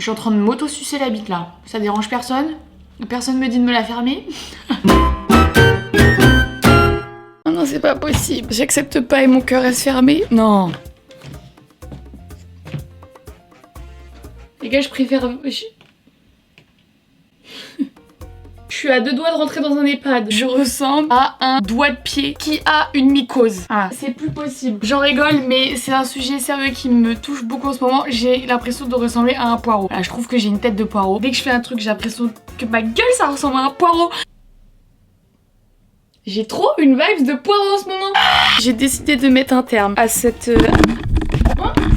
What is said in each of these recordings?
Je suis en train de m'auto-sucer la bite là. Ça dérange personne? Personne me dit de me la fermer? Oh non, c'est pas possible. J'accepte pas et mon cœur reste fermé. Non. Les gars, je préfère... Je suis à 2 doigts de rentrer dans un EHPAD. Je ressemble à un doigt de pied qui a une mycose. Ah, c'est plus possible. J'en rigole, mais c'est un sujet sérieux qui me touche beaucoup en ce moment. J'ai l'impression de ressembler à un poireau. Là, je trouve que j'ai une tête de poireau. Dès que je fais un truc, j'ai l'impression que ma gueule, ça ressemble à un poireau. J'ai trop une vibe de poireau en ce moment. J'ai décidé de mettre un terme à cette...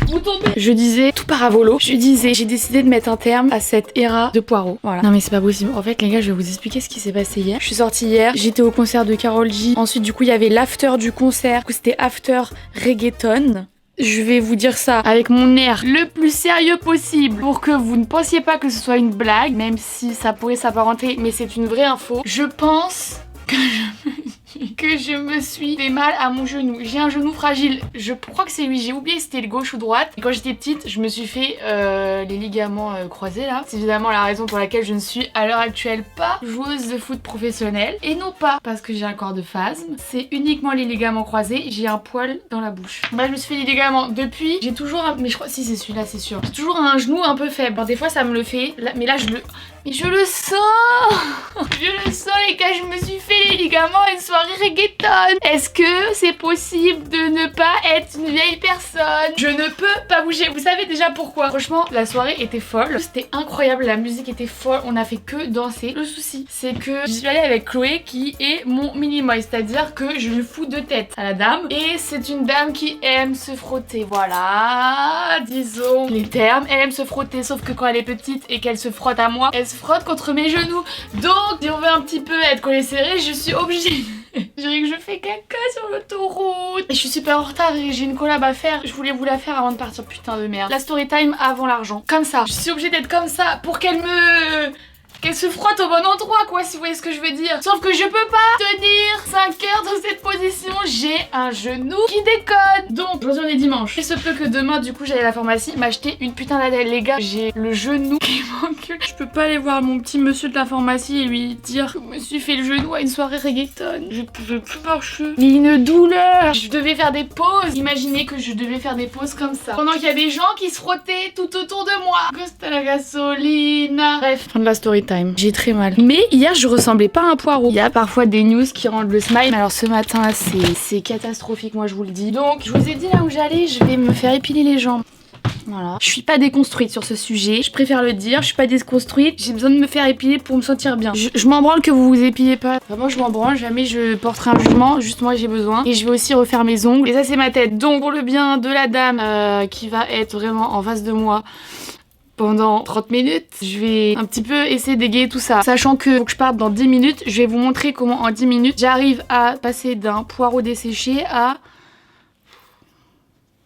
Vous tombez. Je disais, tout paravolo, j'ai décidé de mettre un terme à cette éra de poireaux. Voilà. Non mais c'est pas possible. En fait les gars, je vais vous expliquer ce qui s'est passé hier. Je suis sortie hier, j'étais au concert de Karol G. Ensuite du coup il y avait l'after du concert. Du coup c'était after reggaeton. Je vais vous dire ça avec mon air le plus sérieux possible pour que vous ne pensiez pas que ce soit une blague, même si ça pourrait s'apparenter, mais c'est une vraie info. Je pense que je me suis fait mal à mon genou. J'ai un genou fragile. Je crois que c'est lui. J'ai oublié si c'était le gauche ou droite. Et quand j'étais petite, je me suis fait les ligaments croisés là. C'est évidemment la raison pour laquelle je ne suis à l'heure actuelle pas joueuse de foot professionnelle. Et non pas parce que j'ai un corps de phasme. C'est uniquement les ligaments croisés. J'ai un poil dans la bouche. Bah je me suis fait les ligaments. Depuis, j'ai toujours un... Mais je crois... Si c'est celui-là, c'est sûr. J'ai toujours un genou un peu faible. Alors, des fois ça me le fait. Là... Mais là je le... Mais je le sens. Je le sens les gars. Je me suis fait les ligaments à une soirée reggaeton. Est-ce que c'est possible de ne pas être une vieille personne? Je ne peux pas bouger. Vous savez déjà pourquoi? Franchement, la soirée était folle. C'était incroyable. La musique était folle. On a fait que danser. Le souci, c'est que j'y suis allée avec Chloé qui est mon mini-moi. C'est-à-dire que je lui fous de tête à la dame. Et c'est une dame qui aime se frotter. Voilà, disons les termes. Elle aime se frotter, sauf que quand elle est petite et qu'elle se frotte à moi, elle se frotte contre mes genoux. Donc, si on veut un petit peu être collé serré, je suis obligée. Je dirais que je fais caca sur l'autoroute. Et je suis super en retard et j'ai une collab à faire. Je voulais vous la faire avant de partir, putain de merde. La story time avant l'argent. Comme ça. Je suis obligée d'être comme ça pour qu'elle se frotte au bon endroit quoi, si vous voyez ce que je veux dire. Sauf que je peux pas tenir 5 heures dans cette position. J'ai un genou qui déconne. Donc aujourd'hui on est dimanche. Il se peut que demain du coup j'aille à la pharmacie m'acheter une putain d'adèle. Les gars, j'ai le genou qui m'encule. Je peux pas aller voir mon petit monsieur de la pharmacie et lui dire que je me suis fait le genou à une soirée reggaeton. Je pouvais plus marcher. Mais une douleur. Je devais faire des pauses. Imaginez que je devais faire des pauses comme ça. Pendant qu'il y a des gens qui se frottaient tout autour de moi. Costa la gasolina. Bref, fin de la story time. J'ai très mal. Mais hier, je ressemblais pas à un poireau. Il y a parfois des news qui rendent le smile. Alors ce matin, c'est catastrophique, moi je vous le dis. Donc, je vous ai dit là où j'allais, je vais me faire épiler les jambes. Voilà. Je suis pas déconstruite sur ce sujet, je préfère le dire, je suis pas déconstruite, j'ai besoin de me faire épiler pour me sentir bien. Je m'en branle que vous vous épilez pas. Vraiment je m'en branle, jamais je porterai un jugement, juste moi j'ai besoin. Et je vais aussi refaire mes ongles. Et ça c'est ma tête. Donc pour le bien de la dame qui va être vraiment en face de moi pendant 30 minutes, je vais un petit peu essayer d'égayer tout ça. Sachant que faut que je parte dans 10 minutes, je vais vous montrer comment en 10 minutes j'arrive à passer d'un poireau desséché à...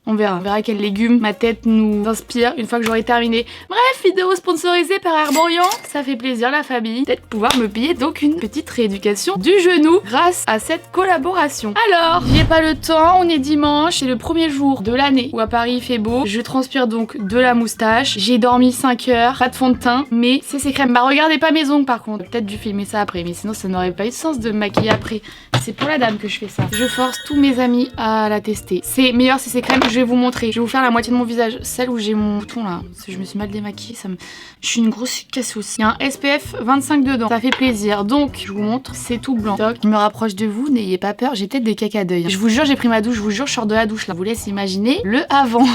On verra quels légumes ma tête nous inspire une fois que j'aurai terminé. Bref, vidéo sponsorisée par Herborian. Ça fait plaisir la famille. Peut-être pouvoir me payer donc une petite rééducation du genou grâce à cette collaboration. Alors, j'ai pas le temps, on est dimanche, c'est le premier jour de l'année où à Paris il fait beau. Je transpire donc de la moustache. J'ai dormi 5 heures, pas de fond de teint, mais c'est crèmes. Bah regardez pas mes ongles par contre. Peut-être dû filmer ça après, mais sinon ça n'aurait pas eu de sens de me maquiller après. C'est pour la dame que je fais ça. Je force tous mes amis à la tester. C'est meilleur si c'est crème. Je vais vous montrer. Je vais vous faire la moitié de mon visage. Celle où j'ai mon bouton là. Parce que je me suis mal démaquillée. Je suis une grosse cassousse. Il y a un SPF 25 dedans. Ça fait plaisir. Donc, je vous montre. C'est tout blanc. Toc. Je me rapproche de vous. N'ayez pas peur. J'ai peut-être des caca d'œil. Je vous jure, j'ai pris ma douche. Je vous jure, je sors de la douche là. Je vous laisse imaginer le avant.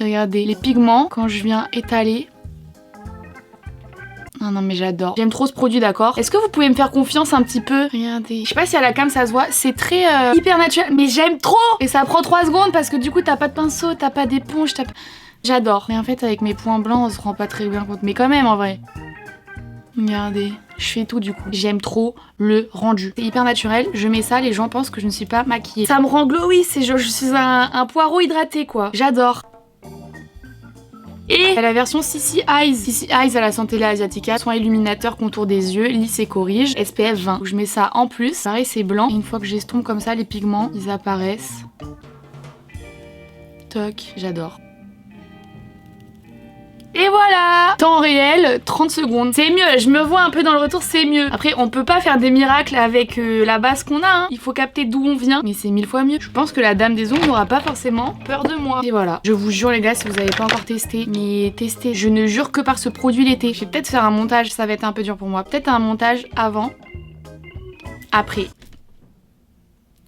Regardez les pigments. Quand je viens étaler. Ah non mais j'adore. J'aime trop ce produit, d'accord. Est-ce que vous pouvez me faire confiance un petit peu? Regardez. Je sais pas si à la cam ça se voit. C'est très hyper naturel. Mais j'aime trop. Et ça prend 3 secondes parce que du coup t'as pas de pinceau, t'as pas d'éponge, J'adore. Mais en fait avec mes points blancs on se rend pas très bien compte. Mais quand même en vrai. Regardez. Je fais tout du coup. J'aime trop le rendu. C'est hyper naturel. Je mets ça, les gens pensent que je ne suis pas maquillée. Ça me rend glowy. Je suis un poireau hydraté quoi. J'adore. Et la version CC Eyes. CC Eyes à la santé asiatica, soin illuminateur, contour des yeux, lisse et corrige, SPF 20. Donc je mets ça en plus. Pareil, c'est blanc. Et une fois que j'estompe comme ça, les pigments, ils apparaissent. Toc, j'adore. Et voilà. Temps réel, 30 secondes. C'est mieux, je me vois un peu dans le retour, c'est mieux. Après, on peut pas faire des miracles avec la base qu'on a, hein. Il faut capter d'où on vient, mais c'est 1000 fois mieux. Je pense que la dame des ongles n'aura pas forcément peur de moi. Et voilà. Je vous jure les gars, si vous avez pas encore testé, mais testez. Je ne jure que par ce produit l'été. Je vais peut-être faire un montage, ça va être un peu dur pour moi. Peut-être un montage avant, après.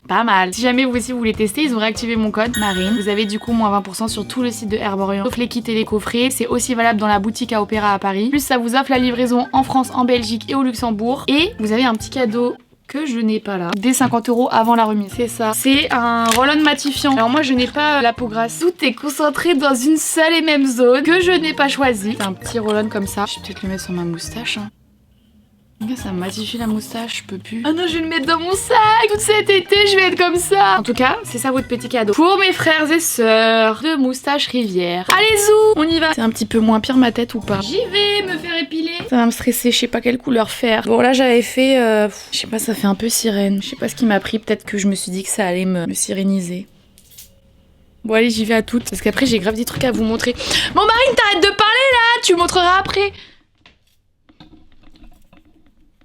Pas mal. Si jamais vous aussi vous voulez tester, ils ont réactivé mon code Marine. Vous avez du coup moins 20% sur tout le site de Herborian, sauf les kits et les coffrets. C'est aussi valable dans la boutique à Opéra à Paris. Plus ça vous offre la livraison en France, en Belgique et au Luxembourg. Et vous avez un petit cadeau que je n'ai pas là. Des 50 € avant la remise. C'est ça. C'est un roll-on matifiant. Alors moi je n'ai pas la peau grasse. Tout est concentré dans une seule et même zone que je n'ai pas choisi. C'est un petit roll-on comme ça. Je vais peut-être le mettre sur ma moustache. Hein. Ça matifie la moustache, je peux plus. Ah non, je vais le mettre dans mon sac. Tout cet été, je vais être comme ça. En tout cas, c'est ça votre petit cadeau. Pour mes frères et sœurs de Moustache Rivière. Allez, zou, on y va. C'est un petit peu moins pire ma tête ou pas? J'y vais me faire épiler. Ça va me stresser, je sais pas quelle couleur faire. Bon, là, j'avais fait, je sais pas, ça fait un peu sirène. Je sais pas ce qui m'a pris. Peut-être que je me suis dit que ça allait me siréniser. Bon, allez, j'y vais à toutes. Parce qu'après, j'ai grave des trucs à vous montrer. Bon, Marine, t'arrêtes de parler là. Tu montreras après.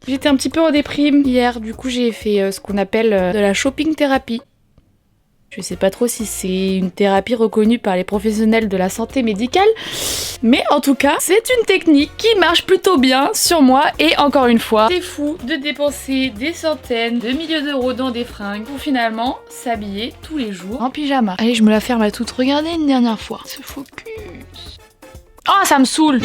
J'étais un petit peu en déprime hier, du coup j'ai fait ce qu'on appelle de la shopping thérapie. Je sais pas trop si c'est une thérapie reconnue par les professionnels de la santé médicale, mais en tout cas, c'est une technique qui marche plutôt bien sur moi et encore une fois, c'est fou de dépenser des centaines de milliers d'euros dans des fringues pour finalement s'habiller tous les jours en pyjama. Allez, je me la ferme à toute regarder une dernière fois. Ce focus. Oh, ça me saoule.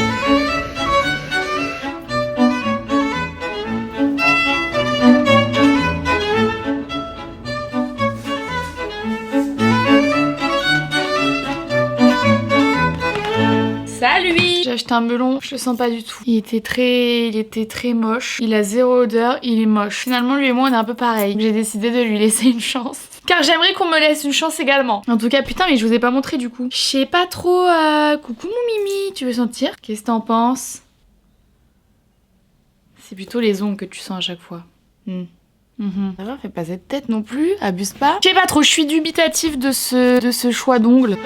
Salut! J'ai acheté un melon, je le sens pas du tout. Il était très moche. Il a zéro odeur, il est moche. Finalement, lui et moi, on est un peu pareil. J'ai décidé de lui laisser une chance. Car j'aimerais qu'on me laisse une chance également. En tout cas, putain, mais je vous ai pas montré du coup. Je sais pas trop... Coucou mon Mimi, tu veux sentir? Qu'est-ce que t'en penses? C'est plutôt les ongles que tu sens à chaque fois. Ça va, fais pas cette tête non plus, abuse pas. Je sais pas trop, je suis dubitative de ce choix d'ongles.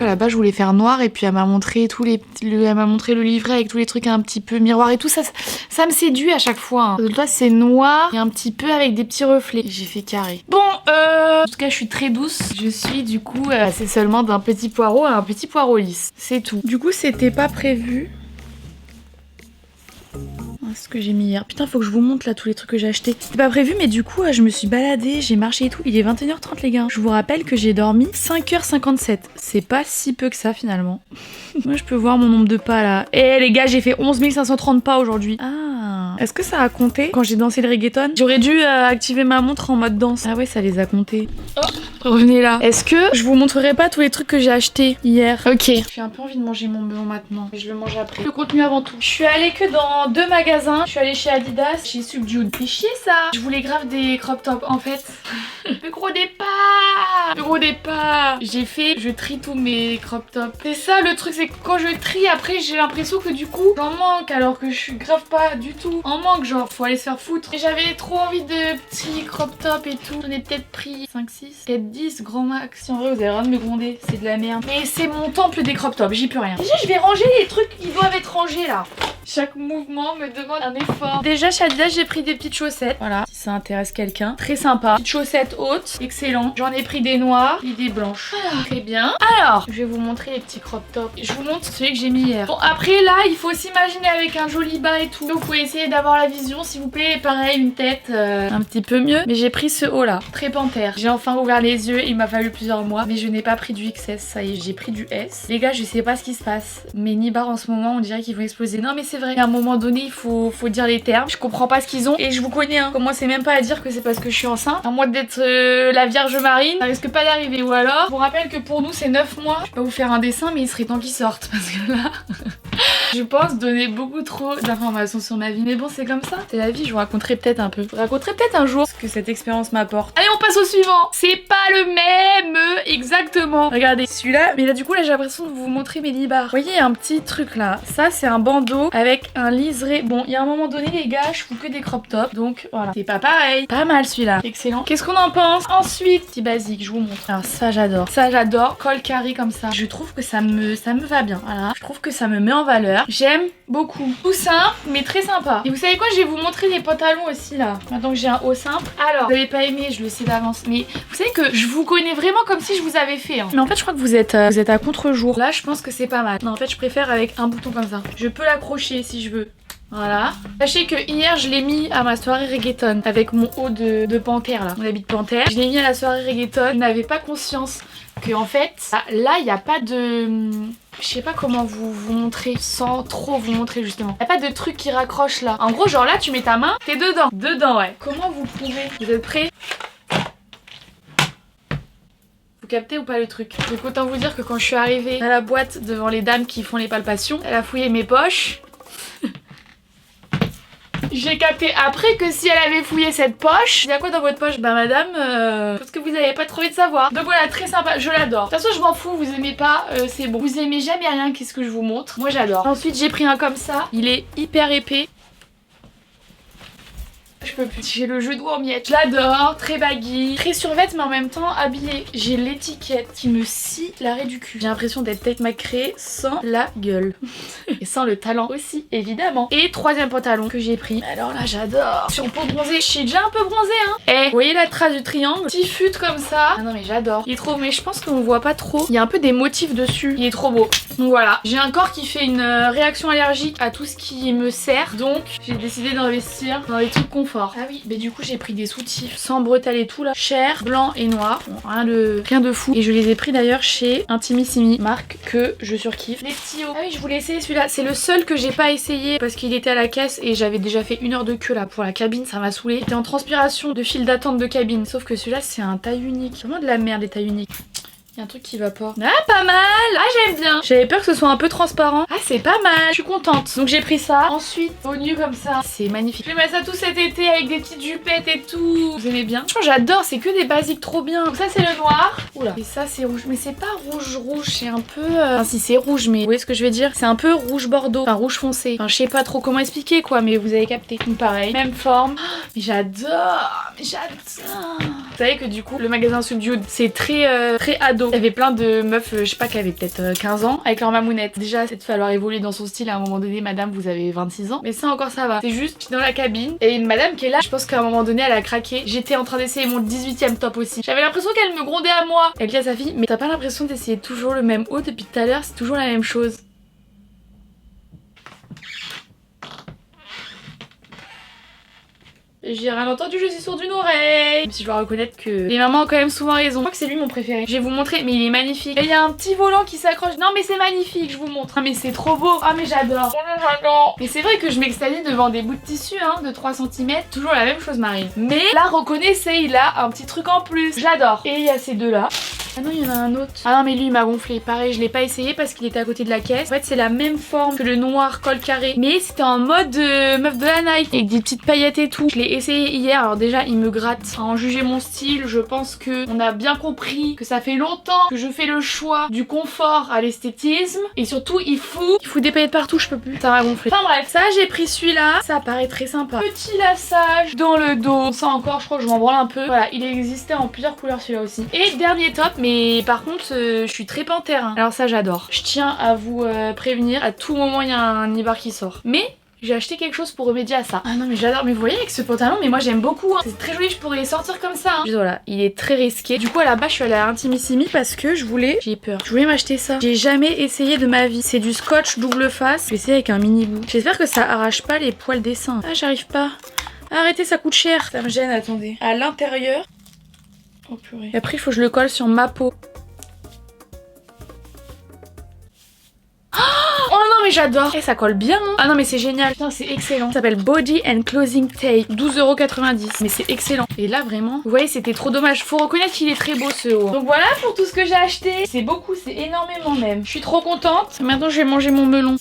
À la base je voulais faire noir et puis elle m'a montré le livret avec tous les trucs un petit peu miroir et tout ça me séduit à chaque fois. Hein. Là c'est noir et un petit peu avec des petits reflets. J'ai fait carré. Bon en tout cas je suis très douce. Je suis du coup c'est seulement d'un petit poireau à un petit poireau lisse. C'est tout. Du coup c'était pas prévu. C'est ce que j'ai mis hier. Putain, faut que je vous montre là tous les trucs que j'ai achetés. C'était pas prévu, mais du coup, je me suis baladée, j'ai marché et tout. Il est 21h30, les gars. Je vous rappelle que j'ai dormi 5h57. C'est pas si peu que ça, finalement. Moi, je peux voir mon nombre de pas là. Eh, les gars, j'ai fait 11 530 pas aujourd'hui. Ah. Est-ce que ça a compté quand j'ai dansé le reggaeton? J'aurais dû activer ma montre en mode danse. Ah ouais, ça les a comptés. Oh, revenez là. Est-ce que je vous montrerai pas tous les trucs que j'ai achetés hier? Ok. J'ai un peu envie de manger mon melon maintenant. Mais je le mange après. Le contenu avant tout. Je suis allée que dans 2 magasins. Je suis allée chez Adidas, chez Subdued. Fais chier ça. Je voulais grave des crop tops en fait. Le gros départ. Le gros départ. Je trie tous mes crop tops. C'est ça le truc, c'est que quand je trie après j'ai l'impression que du coup j'en manque alors que je suis grave pas du tout en manque, genre faut aller se faire foutre. Et j'avais trop envie de petits crop tops et tout. J'en ai peut-être pris 5, 6, peut-être 10 grand max. Si en vrai vous avez rien de me gronder, c'est de la merde. Mais c'est mon temple des crop tops, j'y peux rien. Déjà je vais ranger les trucs qui doivent être rangés là. Chaque mouvement me demande un effort. Déjà chez Adidas j'ai pris des petites chaussettes. Voilà, si ça intéresse quelqu'un. Très sympa. Petites chaussettes hautes, excellent. J'en ai pris des noires et des blanches. Voilà, très bien. Alors, je vais vous montrer les petits crop tops. Je vous montre celui que j'ai mis hier. Bon après là, il faut s'imaginer avec un joli bas et tout. Donc vous pouvez essayer d'avoir la vision s'il vous plaît. Pareil, une tête un petit peu mieux. Mais j'ai pris ce haut là, très panthère. J'ai enfin ouvert les yeux, il m'a fallu plusieurs mois. Mais je n'ai pas pris du XS, ça y est, j'ai pris du S. Les gars, je sais pas ce qui se passe. Mes nibards en ce moment, on dirait qu'ils vont exploser. Non mais c'est vrai, à un moment donné, il faut dire les termes. Je comprends pas ce qu'ils ont. Et je vous connais, hein. Commencez même pas à dire que c'est parce que je suis enceinte. À moins d'être la Vierge Marine, ça risque pas d'arriver. Ou alors, je vous rappelle que pour nous, c'est 9 mois. Je vais pas vous faire un dessin, mais il serait temps qu'ils sortent. Parce que là... Je pense donner beaucoup trop d'informations sur ma vie. Mais bon, c'est comme ça. C'est la vie, je vous raconterai peut-être un peu. Je vous raconterai peut-être un jour ce que cette expérience m'apporte. Allez, on passe au suivant. C'est pas le même, exactement. Regardez, celui-là. Mais là, du coup, là, j'ai l'impression de vous montrer mes libards. Vous voyez, un petit truc là. Ça, c'est un bandeau avec un liseré. Bon, il y a un moment donné, les gars, je fous que des crop tops. Donc, voilà. C'est pas pareil. Pas mal celui-là. Excellent. Qu'est-ce qu'on en pense? Ensuite, petit basique, je vous montre. Alors, ça, j'adore. Ça, j'adore. Col carré comme ça. Je trouve que ça me va bien. Voilà. Je trouve que ça me met en valeur. J'aime beaucoup. Tout simple, mais très sympa. Et vous savez quoi? Je vais vous montrer les pantalons aussi là. Maintenant que j'ai un haut simple. Alors, vous n'avez pas aimé, je le sais d'avance. Mais vous savez que je vous connais vraiment comme si je vous avais fait. Hein. Mais en fait, je crois que vous êtes à contre-jour. Là, je pense que c'est pas mal. Non, en fait, je préfère avec un bouton comme ça. Je peux l'accrocher si je veux. Voilà. Sachez que hier je l'ai mis à ma soirée reggaeton avec mon haut de panthère là, mon habit de panthère. Je l'ai mis à la soirée reggaeton. Je n'avais pas conscience que en fait là il n'y a pas de... Je sais pas comment vous montrer sans trop vous montrer justement. Il n'y a pas de truc qui raccroche là. En gros genre là tu mets ta main, t'es dedans. Dedans ouais. Comment vous pouvez? Vous êtes prêts? Vous captez ou pas le truc? Donc autant vous dire que quand je suis arrivée à la boîte devant les dames qui font les palpations, elle a fouillé mes poches. J'ai capté après que si elle avait fouillé cette poche, il y a quoi dans votre poche? Bah madame, parce que vous n'avez pas trouvé de savoir. Donc voilà, très sympa, je l'adore. De toute façon je m'en fous, vous aimez pas, c'est bon. Vous aimez jamais rien, qu'est-ce que je vous montre? Moi j'adore. Ensuite j'ai pris un comme ça, il est hyper épais. Je peux plus. J'ai le jeu de en miettes. Je l'adore, très baggy, très survêt mais en même temps habillé. J'ai l'étiquette qui me scie l'arrêt du cul. J'ai l'impression d'être Tate McRae sans la gueule. Et sans le talent aussi, évidemment. Et troisième pantalon que j'ai pris. Alors là, j'adore. Sur peau bronzée, je suis déjà un peu bronzée, hein. Et vous voyez la trace du triangle? Petit fut comme ça. Ah non mais j'adore. Il est trop, mais je pense qu'on voit pas trop. Il y a un peu des motifs dessus. Il est trop beau. Donc voilà. J'ai un corps qui fait une réaction allergique à tout ce qui me sert. Donc j'ai décidé d'investir dans les trucs confort. Ah oui, mais du coup j'ai pris des soutifs sans bretelles et tout là, cher, blanc et noir, bon, rien de fou. Et je les ai pris d'ailleurs chez Intimissimi, marque que je surkiffe. Les petits hauts. Ah oui, je voulais essayer celui-là, c'est le seul que j'ai pas essayé parce qu'il était à la caisse et j'avais déjà fait 1 heure de queue là pour la cabine, ça m'a saoulé. J'étais en transpiration de file d'attente de cabine, sauf que celui-là c'est un taille unique. Vraiment de la merde les tailles uniques. Il y a un truc qui va pas. Ah, pas mal! Ah, j'aime bien! J'avais peur que ce soit un peu transparent. Ah, c'est pas mal! Je suis contente. Donc, j'ai pris ça. Ensuite, au nu comme ça. C'est magnifique. Je vais mettre ça tout cet été avec des petites jupettes et tout. Vous aimez bien? J'adore, c'est que des basiques trop bien. Donc, ça, c'est le noir. Oula. Et ça, c'est rouge. Mais c'est pas rouge. C'est un peu. Enfin, si, c'est rouge, mais vous voyez ce que je veux dire? C'est un peu rouge bordeaux. Enfin, rouge foncé. Enfin, je sais pas trop comment expliquer quoi, mais vous avez capté. Donc, pareil. Même forme. Oh, mais j'adore! Vous savez que du coup, le magasin Subdued, c'est très ado. Il y avait plein de meufs, je sais pas, qui avaient peut-être 15 ans avec leur mamounette. Déjà, c'est de falloir évoluer dans son style à un moment donné. Madame, vous avez 26 ans. Mais ça encore, ça va. C'est juste dans la cabine. Et une madame qui est là, je pense qu'à un moment donné, elle a craqué. J'étais en train d'essayer mon 18e top aussi. J'avais l'impression qu'elle me grondait à moi. Elle dit à sa fille, mais t'as pas l'impression d'essayer toujours le même haut depuis tout à l'heure? C'est toujours la même chose. J'ai rien entendu, je suis sourde d'une oreille. Même si je dois reconnaître que les mamans ont quand même souvent raison. Je crois que c'est lui mon préféré. Je vais vous montrer, mais il est magnifique. Et il y a un petit volant qui s'accroche. Non mais c'est magnifique, je vous montre. Ah mais c'est trop beau. Ah mais j'adore. Mais c'est vrai que je m'extasie devant des bouts de tissu hein, de 3 cm. Toujours la même chose Marie. Mais là reconnaissez, il a un petit truc en plus. J'adore. Et il y a ces deux là. Ah non, il y en a un autre. Ah non, mais lui, il m'a gonflé. Pareil, je l'ai pas essayé parce qu'il était à côté de la caisse. En fait, c'est la même forme que le noir col carré. Mais c'était en mode meuf de la Nike. Avec des petites paillettes et tout. Je l'ai essayé hier. Alors déjà, il me gratte. À en juger mon style, je pense que on a bien compris que ça fait longtemps que je fais le choix du confort à l'esthétisme. Et surtout, il fout des paillettes partout. Je peux plus. Ça m'a gonflé. Enfin bref, ça, j'ai pris celui-là. Ça paraît très sympa. Petit lassage dans le dos. Ça encore, je crois que je m'en branle un peu. Voilà, il existait en plusieurs couleurs celui-là aussi. Et dernier top, mais par contre je suis très panthère hein. Alors ça j'adore. Je tiens à vous prévenir, à tout moment il y a un nibar qui sort. Mais j'ai acheté quelque chose pour remédier à ça. Ah non mais j'adore, mais vous voyez avec ce pantalon, mais moi j'aime beaucoup hein. C'est très joli, je pourrais sortir comme ça hein. Voilà, il est très risqué. Du coup à la base je suis allée à Intimissimi parce que j'ai peur. Je voulais m'acheter ça. J'ai jamais essayé de ma vie. C'est du scotch double face. Je vais essayer avec un mini bout. J'espère que ça arrache pas les poils des seins. Ah j'arrive pas. Arrêtez, ça coûte cher. Ça me gêne, attendez. À l'intérieur. Oh purée. Et après il faut que je le colle sur ma peau. Oh non mais j'adore. Et ça colle bien hein. Ah non mais c'est génial. Putain c'est excellent. Ça s'appelle Body and Clothing Tape. 12,90 €. Mais c'est excellent. Et là vraiment, vous voyez c'était trop dommage. Faut reconnaître qu'il est très beau ce haut. Donc voilà pour tout ce que j'ai acheté. C'est beaucoup, c'est énormément même. Je suis trop contente. Maintenant je vais manger mon melon.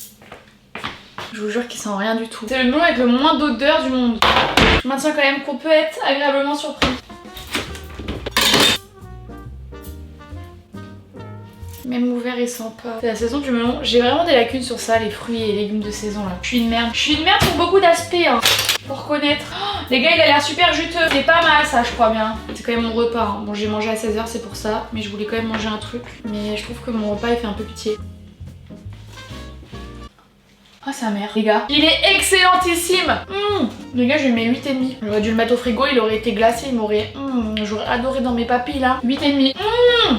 Je vous jure qu'il sent rien du tout. C'est le melon avec le moins d'odeur du monde. Je maintiens quand même qu'on peut être agréablement surpris. Même ouvert il sent pas. C'est la saison du melon. J'ai vraiment des lacunes sur ça, les fruits et légumes de saison là. Je suis une merde. Je suis une merde pour beaucoup d'aspects hein. Faut reconnaître. Oh, les gars il a l'air super juteux. C'est pas mal ça je crois bien. C'est quand même mon repas hein. Bon j'ai mangé à 16h c'est pour ça. Mais je voulais quand même manger un truc. Mais je trouve que mon repas il fait un peu pitié. Oh sa mère les gars. Il est excellentissime. Les gars je lui mets 8,5. J'aurais dû le mettre au frigo, il aurait été glacé, il m'aurait... j'aurais adoré dans mes papilles là. 8,5.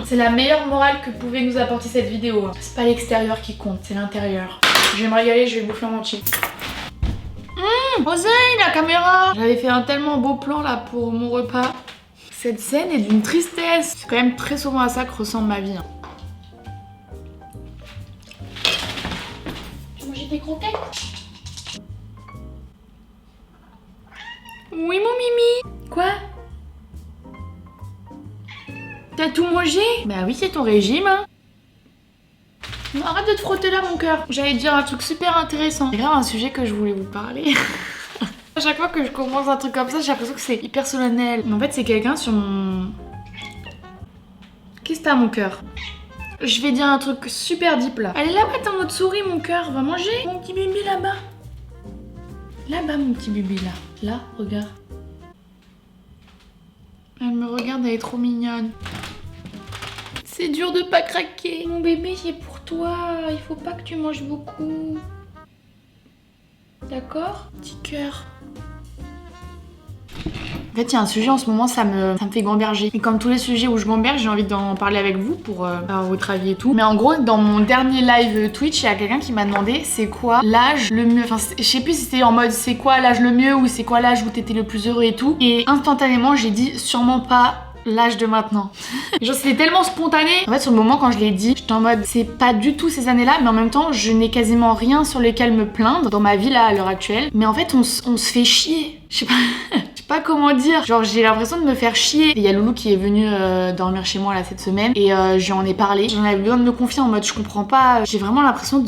C'est la meilleure morale que pouvait nous apporter cette vidéo. C'est pas l'extérieur qui compte, c'est l'intérieur. Je vais me régaler, je vais bouffer en entier. Oseille la caméra. J'avais fait un tellement beau plan là pour mon repas. Cette scène est d'une tristesse. C'est quand même très souvent à ça que ressemble ma vie. Des croquettes. Oui mon mimi. Quoi? T'as tout mangé? Bah oui c'est ton régime hein. Non, arrête de te frotter là mon cœur. J'allais te dire un truc super intéressant. C'est grave un sujet que je voulais vous parler. À chaque fois que je commence un truc comme ça j'ai l'impression que c'est hyper solennel. Mais en fait c'est quelqu'un sur mon... Qu'est-ce que t'as mon cœur? Je vais dire un truc super deep là. Allez là-bas, t'es en mode souris mon cœur, va manger. Mon petit bébé là-bas. Là-bas mon petit bébé là. Là, regarde. Elle me regarde, elle est trop mignonne. C'est dur de pas craquer. Mon bébé, c'est pour toi. Il faut pas que tu manges beaucoup. D'accord? Petit cœur. En fait, il y a un sujet en ce moment, ça me fait gamberger. Et comme tous les sujets où je gamberge, j'ai envie d'en parler avec vous pour avoir votre avis et tout. Mais en gros, dans mon dernier live Twitch, il y a quelqu'un qui m'a demandé c'est quoi l'âge le mieux. Enfin, je sais plus si c'était en mode c'est quoi l'âge le mieux ou c'est quoi l'âge où t'étais le plus heureux et tout. Et instantanément, j'ai dit sûrement pas l'âge de maintenant. Genre c'était tellement spontané. En fait sur le moment quand je l'ai dit, j'étais en mode c'est pas du tout ces années-là, mais en même temps je n'ai quasiment rien sur lesquels me plaindre dans ma vie là à l'heure actuelle. Mais en fait on se fait chier. Je sais pas. Je sais pas comment dire. Genre j'ai l'impression de me faire chier. Il y a Loulou qui est venu dormir chez moi là cette semaine et je lui en ai parlé. J'en avais besoin de me confier en mode je comprends pas. J'ai vraiment l'impression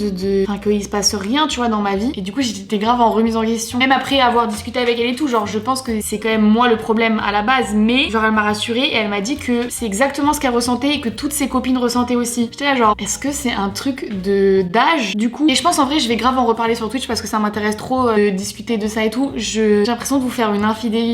enfin qu'il se passe rien tu vois dans ma vie. Et du coup j'étais grave en remise en question. Même après avoir discuté avec elle et tout, genre je pense que c'est quand même moi le problème à la base. Mais genre elle m'a rassurée et elle m'a dit que c'est exactement ce qu'elle ressentait et que toutes ses copines ressentaient aussi. J'étais là genre est-ce que c'est un truc d'âge du coup? Et je pense en vrai je vais grave en reparler sur Twitch parce que ça m'intéresse trop de discuter de ça et tout. J'ai l'impression de vous faire une infidélité.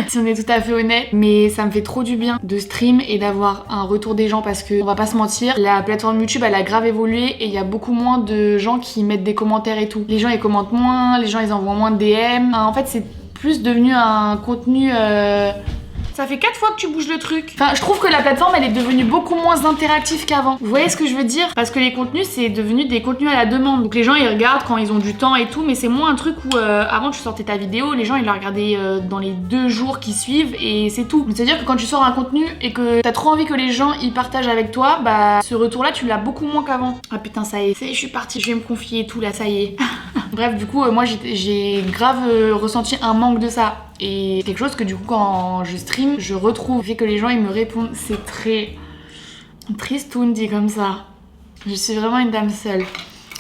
Si on est tout à fait honnête, mais ça me fait trop du bien de stream et d'avoir un retour des gens parce que on va pas se mentir, la plateforme YouTube elle a grave évolué et il y a beaucoup moins de gens qui mettent des commentaires et tout. Les gens ils commentent moins, les gens ils envoient moins de DM. En fait c'est plus devenu un contenu Ça fait 4 fois que tu bouges le truc. Enfin, je trouve que la plateforme, elle est devenue beaucoup moins interactive qu'avant. Vous voyez ce que je veux dire? Parce que les contenus, c'est devenu des contenus à la demande. Donc les gens, ils regardent quand ils ont du temps et tout, mais c'est moins un truc où avant tu sortais ta vidéo, les gens, ils la regardaient dans les 2 jours qui suivent et c'est tout. C'est-à-dire que quand tu sors un contenu et que t'as trop envie que les gens y partagent avec toi, bah ce retour-là, tu l'as beaucoup moins qu'avant. Ah putain, ça y est, je suis partie, je vais me confier et tout, là, ça y est. Bref, du coup, moi, j'ai grave ressenti un manque de ça. Et quelque chose que du coup quand je stream, je retrouve. Le fait que les gens ils me répondent, c'est très tristoun dit comme ça. Je suis vraiment une dame seule.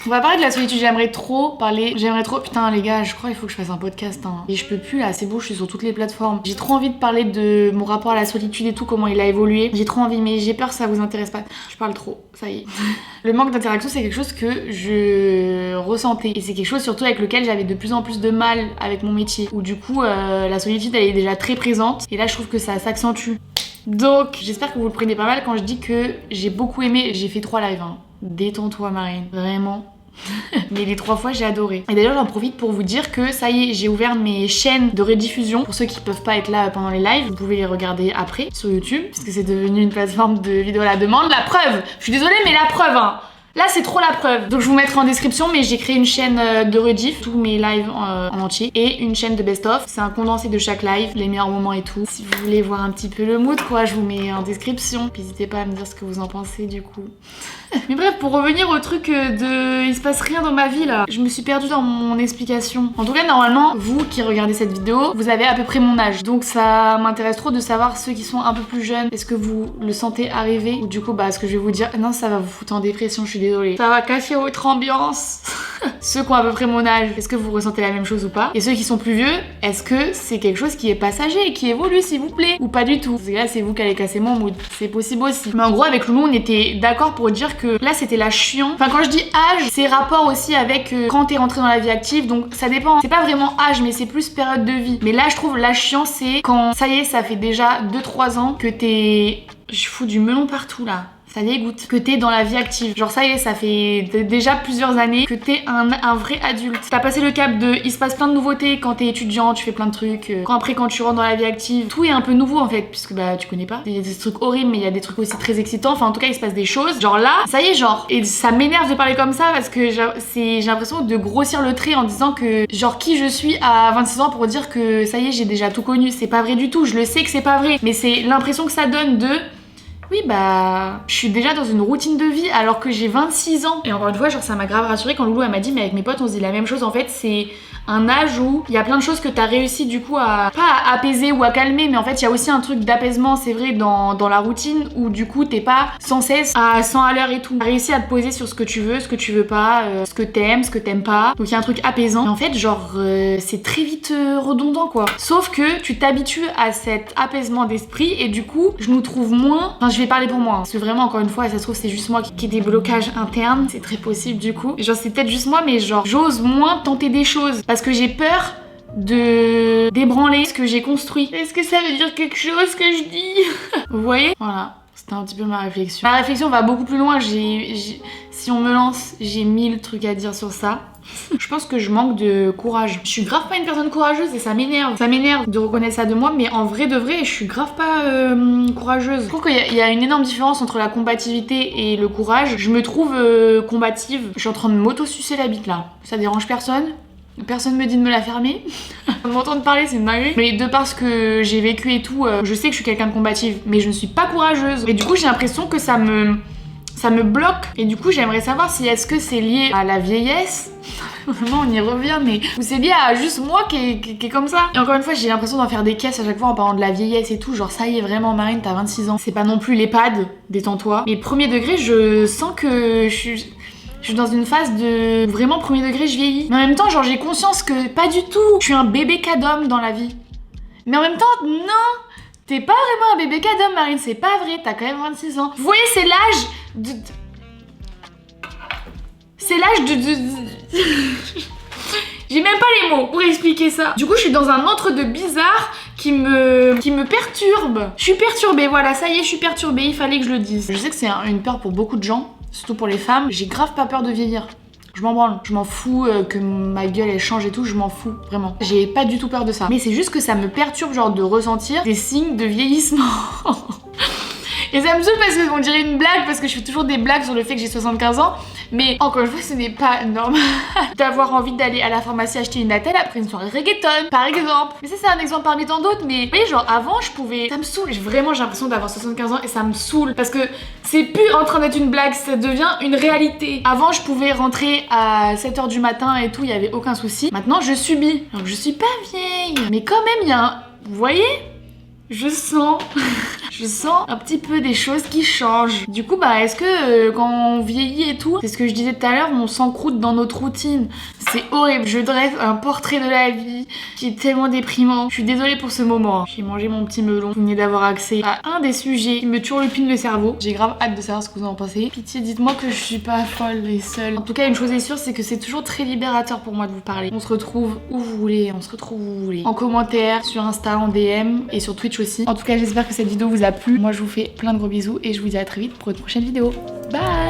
On va parler de la solitude, j'aimerais trop, putain les gars, je crois qu'il faut que je fasse un podcast hein. Et je peux plus là, c'est beau, je suis sur toutes les plateformes. J'ai trop envie de parler de mon rapport à la solitude et tout, comment il a évolué. J'ai trop envie, mais j'ai peur que ça vous intéresse pas. Je parle trop, ça y est. Le manque d'interaction c'est quelque chose que je ressentais. Et c'est quelque chose surtout avec lequel j'avais de plus en plus de mal avec mon métier. Où du coup la solitude elle est déjà très présente. Et là je trouve que ça s'accentue. Donc j'espère que vous le prenez pas mal quand je dis que j'ai beaucoup aimé. J'ai fait 3 lives hein. Détends-toi Marine, vraiment. Mais les 3 fois j'ai adoré. Et d'ailleurs j'en profite pour vous dire que ça y est, j'ai ouvert mes chaînes de rediffusion. Pour ceux qui peuvent pas être là pendant les lives, vous pouvez les regarder après sur YouTube, puisque c'est devenu une plateforme de vidéo à la demande. La preuve, je suis désolée mais la preuve hein. Là c'est trop la preuve. Donc je vous mettrai en description, mais j'ai créé une chaîne de rediff, tous mes lives en entier, et une chaîne de best-of. C'est un condensé de chaque live, les meilleurs moments et tout. Si vous voulez voir un petit peu le mood quoi, je vous mets en description. N'hésitez pas à me dire ce que vous en pensez du coup. Mais bref, pour revenir au truc il se passe rien dans ma vie là, je me suis perdue dans mon explication. En tout cas normalement, vous qui regardez cette vidéo, vous avez à peu près mon âge. Donc ça m'intéresse trop de savoir ceux qui sont un peu plus jeunes. Est-ce que vous le sentez arriver? Ou du coup bah ce que je vais vous dire, non ça va vous foutre en dépression, je suis désolée. Ça va casser votre ambiance. Ceux qui ont à peu près mon âge, est-ce que vous ressentez la même chose ou pas? Et ceux qui sont plus vieux, est-ce que c'est quelque chose qui est passager et qui évolue s'il vous plaît? Ou pas du tout? Parce que là c'est vous qui allez casser mon mood, c'est possible aussi. Mais en gros avec Loulou on était d'accord pour dire que là c'était l'âge chiant. Enfin quand je dis âge, c'est rapport aussi avec quand t'es rentré dans la vie active, donc ça dépend. C'est pas vraiment âge mais c'est plus période de vie. Mais là je trouve l'âge chiant c'est quand ça y est ça fait déjà 2-3 ans que t'es... Je fous du melon partout là. Ça dégoûte. Que t'es dans la vie active. Genre ça y est, ça fait déjà plusieurs années que t'es un vrai adulte. T'as passé le cap de il se passe plein de nouveautés quand t'es étudiant, tu fais plein de trucs. Quand tu rentres dans la vie active, tout est un peu nouveau en fait, puisque bah tu connais pas. Il y a des trucs horribles, mais il y a des trucs aussi très excitants. Enfin en tout cas il se passe des choses. Genre là, ça y est genre. Et ça m'énerve de parler comme ça parce que j'ai l'impression de grossir le trait en disant que genre qui je suis à 26 ans pour dire que ça y est j'ai déjà tout connu. C'est pas vrai du tout, je le sais que c'est pas vrai. Mais c'est l'impression que ça donne de... Oui bah je suis déjà dans une routine de vie alors que j'ai 26 ans. Et encore une fois genre ça m'a grave rassurée quand Loulou elle m'a dit mais avec mes potes on se dit la même chose en fait, c'est un âge où il y a plein de choses que t'as réussi du coup à pas à apaiser ou à calmer, mais en fait il y a aussi un truc d'apaisement c'est vrai dans la routine où du coup t'es pas sans cesse à 100 à l'heure et tout. T'as réussi à te poser sur ce que tu veux pas, ce que t'aimes pas. Donc il y a un truc apaisant. Et en fait genre c'est très vite redondant quoi. Sauf que tu t'habitues à cet apaisement d'esprit et du coup je nous trouve moins... Enfin je vais parler pour moi hein, parce que vraiment encore une fois ça se trouve c'est juste moi qui ai des blocages internes, c'est très possible du coup. Genre c'est peut-être juste moi mais genre j'ose moins tenter des choses parce que j'ai peur de débranler ce que j'ai construit. Est-ce que ça veut dire quelque chose que je dis? Vous voyez? Voilà. C'était un petit peu ma réflexion. Ma réflexion va beaucoup plus loin. Si on me lance, j'ai 1000 trucs à dire sur ça. Je pense que je manque de courage. Je suis grave pas une personne courageuse et ça m'énerve. Ça m'énerve de reconnaître ça de moi, mais en vrai de vrai, je suis grave pas courageuse. Je trouve qu'il y a une énorme différence entre la combativité et le courage. Je me trouve combative. Je suis en train de m'auto-sucer la bite là. Ça dérange personne? Personne me dit de me la fermer. M'entendre parler, c'est une dinguerie. Mais de parce que j'ai vécu et tout, je sais que je suis quelqu'un de combative, mais je ne suis pas courageuse. Et du coup, j'ai l'impression que ça me bloque. Et du coup, j'aimerais savoir si est-ce que c'est lié à la vieillesse. Vraiment, on y revient, mais ou c'est lié à juste moi qui est comme ça. Et encore une fois, j'ai l'impression d'en faire des caisses à chaque fois en parlant de la vieillesse et tout. Genre, ça y est, vraiment, Marine, t'as 26 ans. C'est pas non plus l'EHPAD, détends-toi. Mais premier degré, je sens que je suis dans une phase de vraiment premier degré, je vieillis. Mais en même temps, genre j'ai conscience que pas du tout. Je suis un bébé cadom dans la vie. Mais en même temps, non, t'es pas vraiment un bébé cadom, Marine, c'est pas vrai, t'as quand même 26 ans. Vous voyez, c'est l'âge de... C'est l'âge de... J'ai même pas les mots pour expliquer ça. Du coup, je suis dans un entre-deux bizarre qui me perturbe. Je suis perturbée, voilà, ça y est, je suis perturbée, il fallait que je le dise. Je sais que c'est une peur pour beaucoup de gens. Surtout pour les femmes, j'ai grave pas peur de vieillir. Je m'en branle. Je m'en fous que ma gueule elle change et tout, je m'en fous, vraiment. J'ai pas du tout peur de ça. Mais c'est juste que ça me perturbe genre de ressentir des signes de vieillissement. Et ça me saoule parce qu'on dirait une blague, parce que je fais toujours des blagues sur le fait que j'ai 75 ans. Mais encore une fois, ce n'est pas normal d'avoir envie d'aller à la pharmacie acheter une attelle après une soirée reggaeton, par exemple. Mais ça, c'est un exemple parmi tant d'autres. Mais vous voyez, genre avant, je pouvais... Ça me saoule. Vraiment, j'ai l'impression d'avoir 75 ans et ça me saoule. Parce que c'est plus en train d'être une blague, ça devient une réalité. Avant, je pouvais rentrer à 7h du matin et tout, il n'y avait aucun souci. Maintenant, je subis. Donc, je suis pas vieille. Mais quand même, il y a un... Vous voyez ? Je sens un petit peu des choses qui changent. Du coup, bah, est-ce que quand on vieillit et tout, c'est ce que je disais tout à l'heure, on s'encroute dans notre routine. C'est horrible. Je dresse un portrait de la vie qui est tellement déprimant. Je suis désolée pour ce moment. J'ai mangé mon petit melon. Vous venez d'avoir accès à un des sujets qui me turlupine le cerveau. J'ai grave hâte de savoir ce que vous en pensez. Pitié, dites-moi que je suis pas folle et seule. En tout cas, une chose est sûre, c'est que c'est toujours très libérateur pour moi de vous parler. On se retrouve où vous voulez, en commentaire, sur Insta, en DM et sur Twitch aussi. En tout cas, j'espère que cette vidéo vous a plu. Moi, je vous fais plein de gros bisous et je vous dis à très vite pour une prochaine vidéo. Bye!